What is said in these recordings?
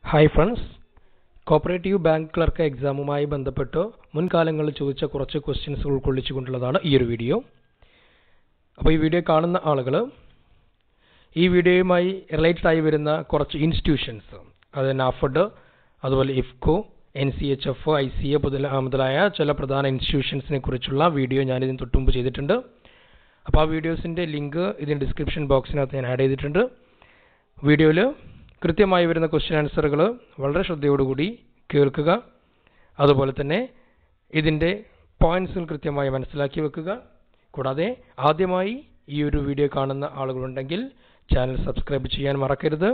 Hi friends, cooperative bank clerk എക്സാമുമായി ബന്ധപ്പെട്ട് മുൻകാലങ്ങളിൽ ചോദിച്ച കുറച്ച് ക്വസ്റ്റ്യൻസ് ഉൾക്കൊള്ളിച്ചുകൊണ്ടുള്ളതാണ് ഈ ഒരു വീഡിയോ. അപ്പോൾ ഈ വീഡിയോ കാണുന്ന ആളുകൾ ഈ വീഡിയോയുമായി റിലേറ്റഡ് ആയി വരുന്ന കുറച്ച് ഇൻസ്റ്റിറ്റ്യൂഷൻസ്, അത് നാഫഡ്, അതുപോലെ ഇഫ്കോ, NCHF, ICA മുതലായ ചില പ്രധാന ഇൻസ്റ്റിറ്റ്യൂഷൻസിനെ കുറിച്ചുള്ള വീഡിയോ ഞാനിതിന് തൊട്ടുമുമ്പ് ചെയ്തിട്ടുണ്ട്. അപ്പോൾ ആ വീഡിയോസിൻ്റെ ലിങ്ക് ഇതിന് ഡിസ്ക്രിപ്ഷൻ ബോക്സിനകത്ത് ഞാൻ ആഡ് ചെയ്തിട്ടുണ്ട്. വീഡിയോയിൽ കൃത്യമായി വരുന്ന ക്വസ്റ്റ്യൻ ആൻസറുകൾ വളരെ ശ്രദ്ധയോടുകൂടി കേൾക്കുക. അതുപോലെ തന്നെ ഇതിൻ്റെ പോയിന്റ്സുകൾ കൃത്യമായി മനസ്സിലാക്കി വെക്കുക. കൂടാതെ ആദ്യമായി ഈ ഒരു വീഡിയോ കാണുന്ന ആളുകളുണ്ടെങ്കിൽ ചാനൽ സബ്സ്ക്രൈബ് ചെയ്യാൻ മറക്കരുത്.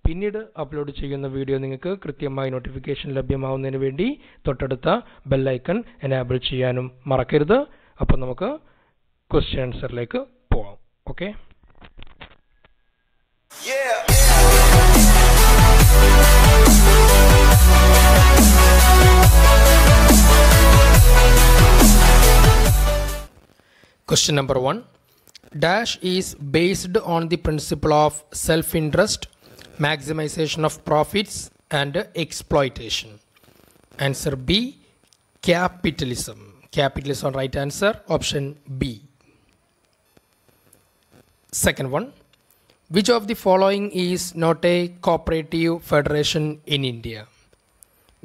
പിന്നീട് അപ്ലോഡ് ചെയ്യുന്ന വീഡിയോ നിങ്ങൾക്ക് കൃത്യമായി നോട്ടിഫിക്കേഷൻ ലഭ്യമാവുന്നതിന് വേണ്ടി തൊട്ടടുത്ത ബെല്ലൈക്കൺ എനേബിൾ ചെയ്യാനും മറക്കരുത്. അപ്പോൾ നമുക്ക് ക്വസ്റ്റ്യൻ ആൻസറിലേക്ക് പോവാം. Okay. Question number 1. Dash is based on the principle of self-interest, maximization of profits and exploitation. Answer B. Capitalism. Capitalism, right answer. Option B. Second one. Which of the following is not a cooperative federation in India?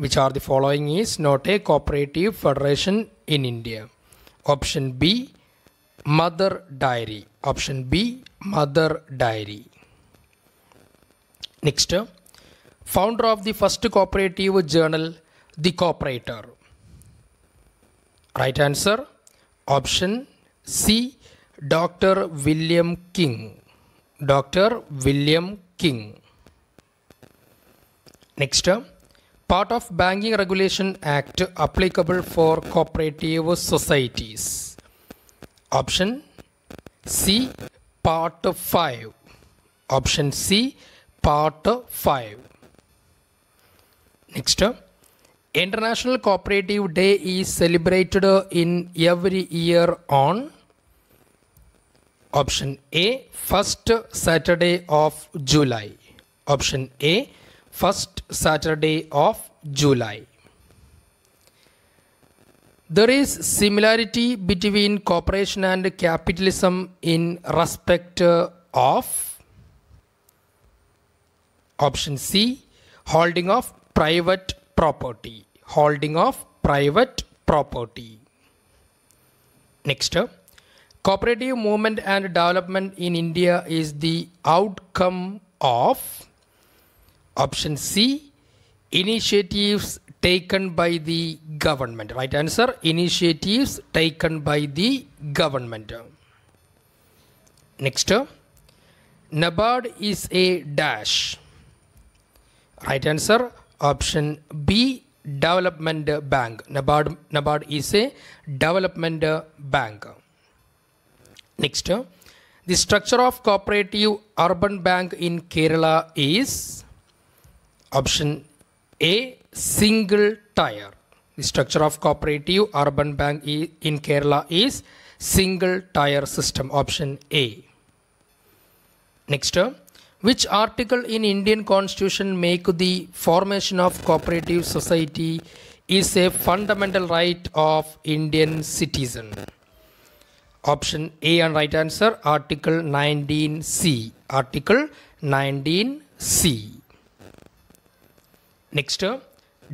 Which are the following is not a cooperative federation in India? Option B. Mother Dairy. Option B. Mother Dairy. Next, founder of the first cooperative journal, The Cooperator. Right answer. Option C. Dr. William King. Dr. William King. Next, part of Banking Regulation Act applicable for cooperative societies. Option C. Part 5. Option C. Part 5. Next, International Cooperative Day is celebrated in every year on. Option A. First Saturday of July. Option A. First Saturday of July. There is similarity between cooperation and capitalism in respect of. Option C. Holding of private property. Holding of private property. Next, cooperative movement and development in India is the outcome of. Option C. Initiatives taken by the government. Right answer. Initiatives taken by the government. Next, NABARD is a dash. Right answer. Option B. Development bank. NABARD is a development bank. Next, the structure of cooperative urban bank in Kerala is. Option A. Single tier. The structure of cooperative urban bank in Kerala is single tier system. Option A. Next, which article in Indian Constitution make the formation of cooperative society is a fundamental right of Indian citizen? Option A and right answer. Article 19C. Article 19C. Next,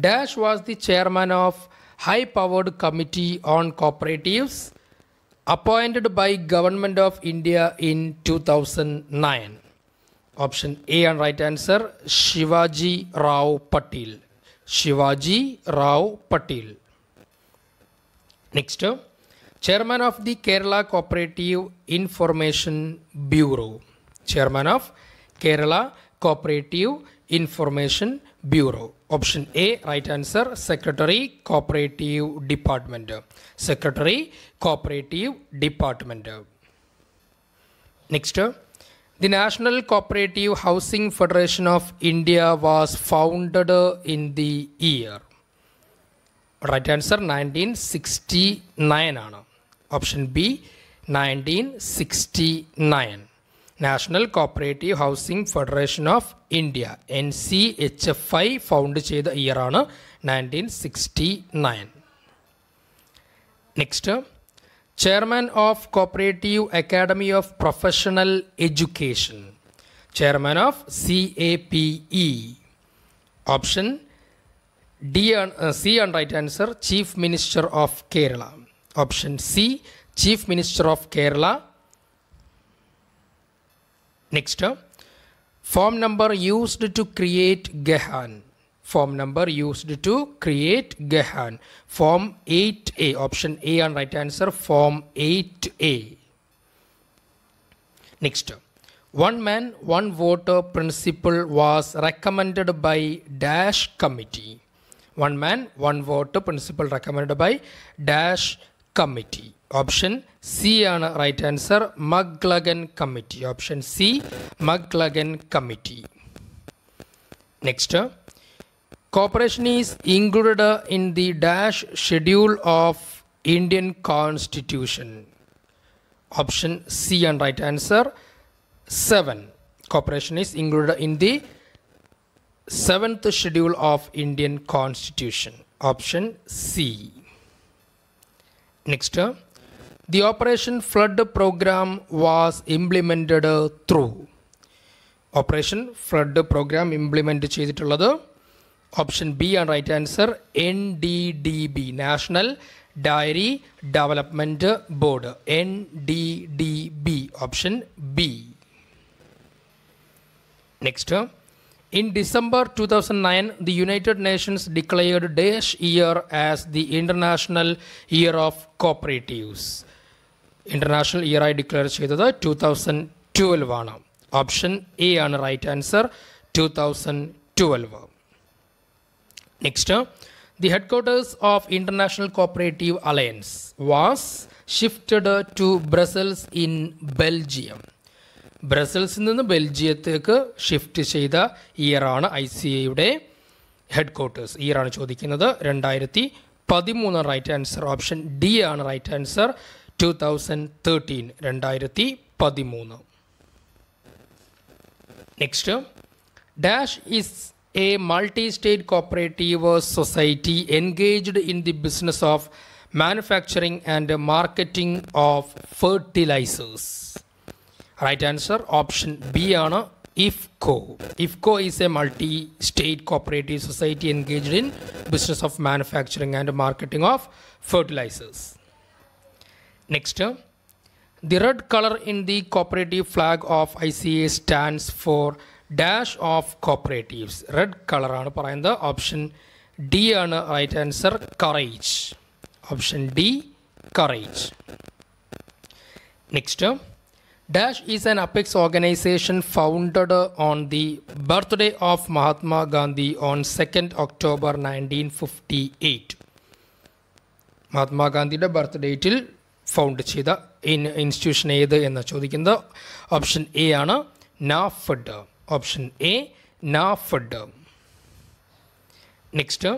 Dash was the chairman of High Powered Committee on Cooperatives appointed by Government of India in 2009. Option A and right answer. Shivaji Rao Patil. Shivaji Rao Patil. Next, chairman of the Kerala Cooperative Information Bureau. Chairman of Kerala Cooperative Information Bureau. Option A, right answer. Secretary, Cooperative Department. Secretary, Cooperative Department. Next, the National Cooperative Housing Federation of India was founded in the year. Right answer. 1969 ആണ്. Option B, 1969. National Cooperative Housing Federation of India. NCHFI found ചെയ്ത ഇയറാണ് 1969. Next, chairman of cooperative academy of professional education. Chairman of CAPE. Option C ആണ് right answer, chief minister of Kerala. Option C, chief minister of Kerala. Next, form number used to create Gahan. Form number used to create Gahan. Form 8A. Option A ആണ് right answer, form 8A. Next, one man one vote principle was recommended by dash committee. One man one vote principle recommended by dash committee. Option C ആണ് right answer, Maclagan committee. Option C, Maclagan committee. Next, cooperation is included in the dash schedule of Indian Constitution. Option C and right answer, 7. Cooperation is included in the 7th schedule of Indian Constitution. Option C. Next, the Operation Flood program was implemented through. Operation Flood program implement ചെയ്തിട്ടുള്ളത് option B ആണ് right answer, NDDB, national dairy development board. NDDB. Option B. Next, in December 2009, the United Nations declared Dash Year as the International Year of Cooperatives. International Year ആയി declare ചെയ്തത് 2012 ആണ്. Option A ആണ് right answer, 2012. Next, the headquarters of International Cooperative Alliance was shifted to Brussels in Belgium. ബ്രസൽസിൽ നിന്ന് ബെൽജിയത്തേക്ക് shift ചെയ്ത ഇയറാണ് ICAയുടെ headquarters. ഇയറാണ് ചോദിക്കുന്നത്, 2013 right answer. Option D ആണ് right answer, 2013, 2013. Next, dash is a multi-state cooperative society engaged in the business of manufacturing and marketing of fertilizers. Right answer, option B ആണ്, IFFCO. IFFCO is a multi-state cooperative society engaged in business of manufacturing and marketing of fertilizers. Next, the red color in the cooperative flag of ICA stands for dash of cooperatives. Red കളറാണ് പറയുന്നത്. Option D ആണ് right answer, courage. Option D, courage. Next, dash is an apex organization founded on the birthday of Mahatma Gandhi on 2nd October 1958. മഹാത്മാഗാന്ധിയുടെ birth ഡേറ്റിൽ found ചെയ്ത institution ഏത് എന്ന് ചോദിക്കുന്നത് option A ആണ്, NAFED. Option A, NAFED. Next,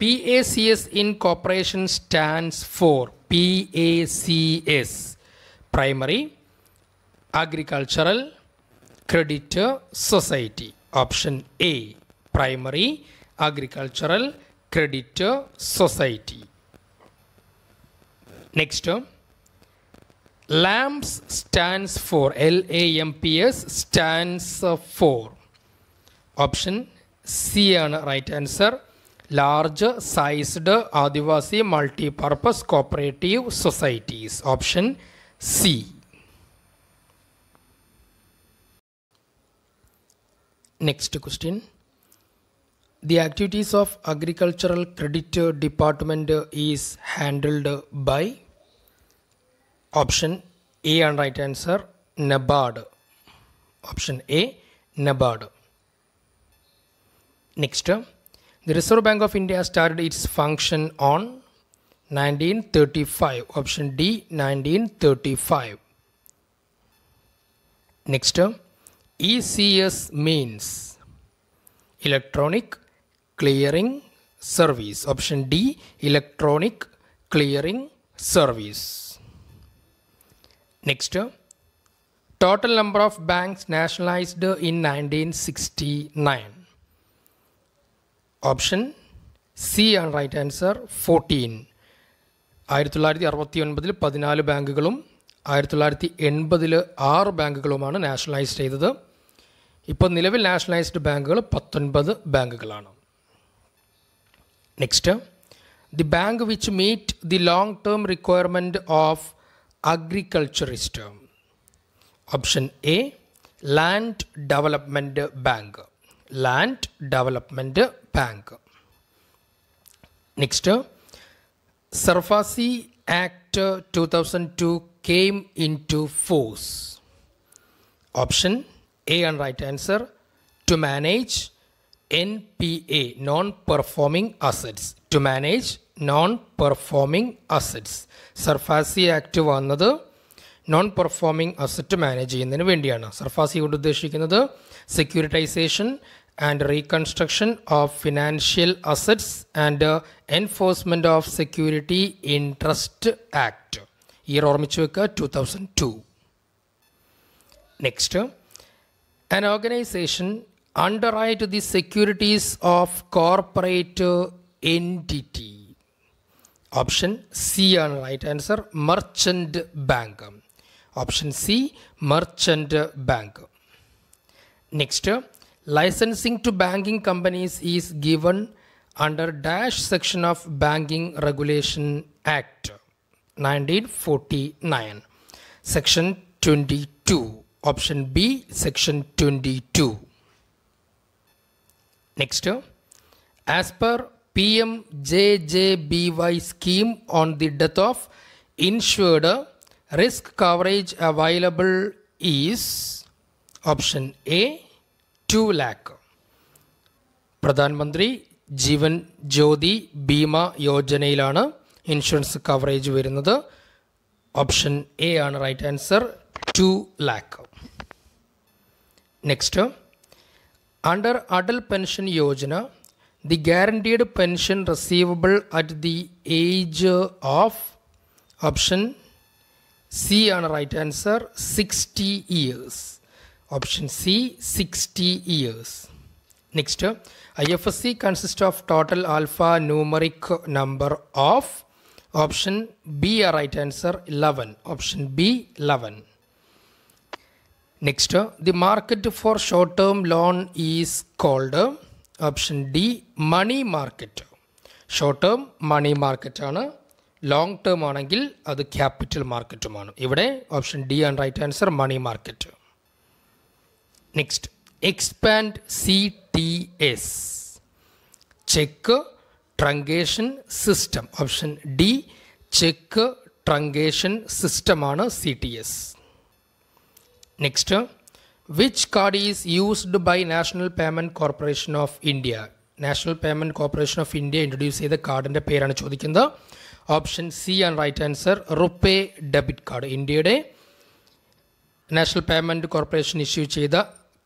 PACS in corporation stands for PACS, Primary Agricultural Credit Society. Option A, Primary Agricultural Credit Society. Next, LAMPS stands for, LAMPS stands for. Option C ആണ് right answer, large sized Adivasi multipurpose cooperative societies. Option C. Next question. The activities of Agricultural Credit Department is handled by. Option A and right answer, NABARD. Option A, NABARD. Next, the Reserve Bank of India started its function on 1935. Option D, 1935. Next, ECS means Electronic Clearing Service. Option D, Electronic Clearing Service. Next, Total number of banks nationalized in 1969. Option C ആണ് right answer 14. 1969 14 ബാങ്കുകളും 1980 6 ബാങ്കുകളുമാണ് nationalise ചെയ്തത്. ഇപ്പോൾ നിലവിൽ nationalised ബാങ്കുകൾ 19 ബാങ്കുകളാണ്. Next, the bank which meet the long term requirement of agriculturist. Option A land development bank. Land development bank. Next, SARFAESI act 2002 came into force. Option A and right answer, to manage NPA, non-performing assets. To manage non-performing assets. SARFAESI act വന്നത് non performing asset manage ചെയ്യുന്നതിന് വേണ്ടിയാണ്. SARFAESI കൊണ്ട് ഉദ്ദേശിക്കുന്നത് securitisation and reconstruction of financial assets and enforcement of security interest act. Year ഓർമ്മിച്ച് വെക്കുക 2002. Next, an organization underwrite the securities of corporate entity. Option C ആണ് right ആൻസർ, merchant bank. Option C merchant bank. Next, licensing to banking companies is given under dash section of banking regulation act 1949. Section 22. Option B, section 22. Next, as per PMJJBY scheme, on the death of insured, risk coverage available is option A, 2 lakh. Pradhan Mantri Jeevan Jyoti Bima Yojanayilana insurance coverage വരുന്നത്. Option A ആണ് right answer, 2 lakh. Next, under Atal Pension Yojana, the guaranteed pension receivable at the age of option C on right answer, 60 years. Option C, 60 years. Next, IFSC consists of total alphanumeric number of option B a right answer, 11. Option B, 11. Next, the market for short-term loan is called option D, money market. Short-term money market ആണ്. Long term ആണെങ്കിൽ അത് capital മാർക്കറ്റുമാണ്. ഇവിടെ option D ആണ് right answer, money market. Next, expand CTS, cheque truncation system. Option D, cheque truncation സിസ്റ്റമാണ് CTS. Next, which card is used by national payment corporation of India. National payment corporation of India introduce ചെയ്ത കാർഡിൻ്റെ പേരാണ് ചോദിക്കുന്നത്. Option C ആണ് right answer, RuPay debit card. ഇന്ത്യയുടെ national payment corporation issue ചെയ്ത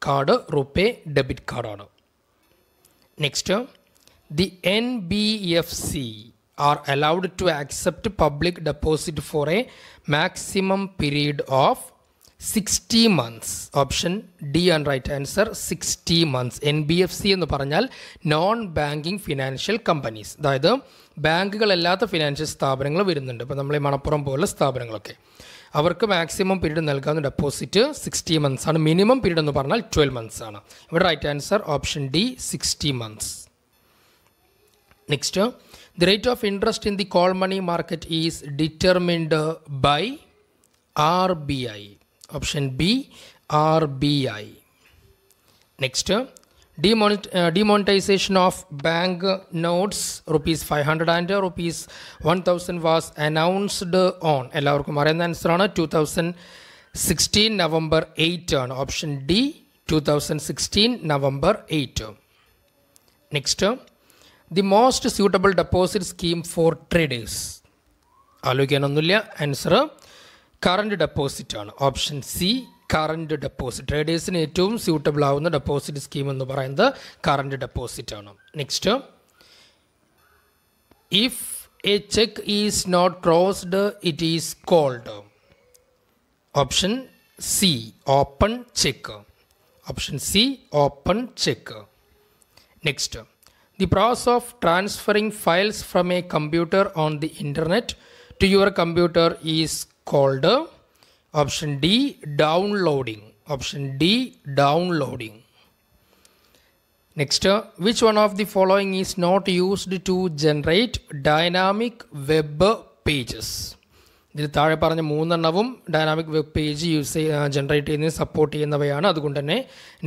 card RuPay debit കാർഡാണ്. Next, the NBFC are allowed to accept public deposit for a maximum period of 60 months. Option D ആണ് right answer, 60 months. NBFC എന്ന് പറഞ്ഞാൽ non banking financial companies, അതായത് ബാങ്കുകളല്ലാത്ത financial സ്ഥാപനങ്ങൾ വരുന്നുണ്ട്. ഇപ്പോൾ നമ്മൾ ഈ മണപ്പുറം പോലുള്ള സ്ഥാപനങ്ങളൊക്കെ, അവർക്ക് മാക്സിമം പീരീഡ് നൽകാവുന്ന ഡെപ്പോസിറ്റ് 60 months ആണ്. മിനിമം പീരീഡ് എന്ന് പറഞ്ഞാൽ 12 months ആണ്. ഇവിടെ right answer option D, 60 months. Next, the rate of interest in the call money market is determined by RBI. Option B, RBI. Next, demonetization of bank notes rupees 500 and rupees 1000 was announced on, എല്ലാവർക്കും അറിയുന്ന answer ആണ്, 2016 November 8 ആണ്. Option D, 2016 November 8. Next, the most suitable deposit scheme for traders. ആലോചിക്കാനൊന്നുമില്ല, answer current deposit ആണ്. Option C, current deposit. ട്രേഡേഴ്സിന് ഏറ്റവും suitable ആവുന്ന deposit scheme എന്ന് പറയുന്നത് കറണ്ട് ഡെപ്പോസിറ്റ് ആണ്. Next, if a cheque is not closed it is called. Option C, open checker. Option C, open checker. Next, the process of transferring files from a computer on the internet to your computer is called option D, downloading. Option D, downloading. Next, which one of the following is not used to generate dynamic web pages? ഇതിൽ താഴെ പറഞ്ഞ മൂന്നെണ്ണവും dynamic web page generate ചെയ്യുന്നതിന് support ചെയ്യുന്നവയാണ്. അതുകൊണ്ട് തന്നെ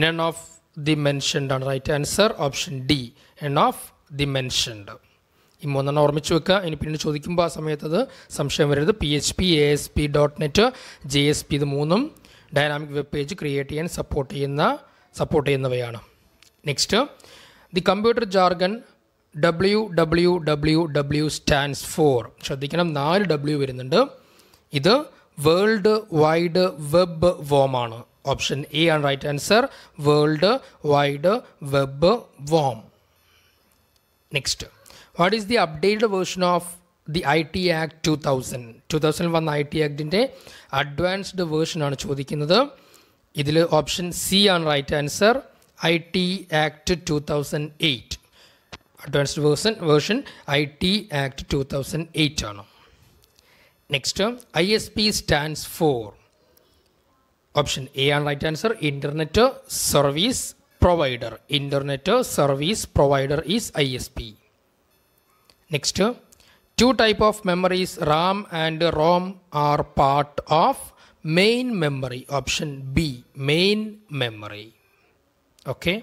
none of the mentioned ആണ് right answer. Option D, none of the mentioned. ഈ മൂന്നെണ്ണം ഓർമ്മിച്ച് വെക്കുക. ഇനി പിന്നീട് ചോദിക്കുമ്പോൾ ആ സമയത്ത് അത് സംശയം വരരുത്. PHP, ASP.NET, JSP ഇത് മൂന്നും ഡൈനാമിക് വെബ് പേജ് ക്രിയേറ്റ് ചെയ്യാൻ സപ്പോർട്ട് ചെയ്യുന്നവയാണ്. Next, the computer jargon WWW stands for. ശ്രദ്ധിക്കണം, 4 W വരുന്നുണ്ട്. ഇത് വേൾഡ് വൈഡ് വെബ് വോം ആണ്. ഓപ്ഷൻ എ ആണ് right answer. World wide web worm. Next, what is the updated version of the IT Act 2000 വന്ന IT ആക്ടിൻ്റെ advanced version ആണ് ചോദിക്കുന്നത്. ഇതിൽ option C ആണ് right answer. IT Act 2008 advanced version IT Act 2008 ആണ്. Next, ISP stands for. Option A ആണ് right answer. Internet service provider. Internet service provider is ISP. Next, 2 types of memories, RAM and ROM, are part of main memory. Option B, main memory. Okay.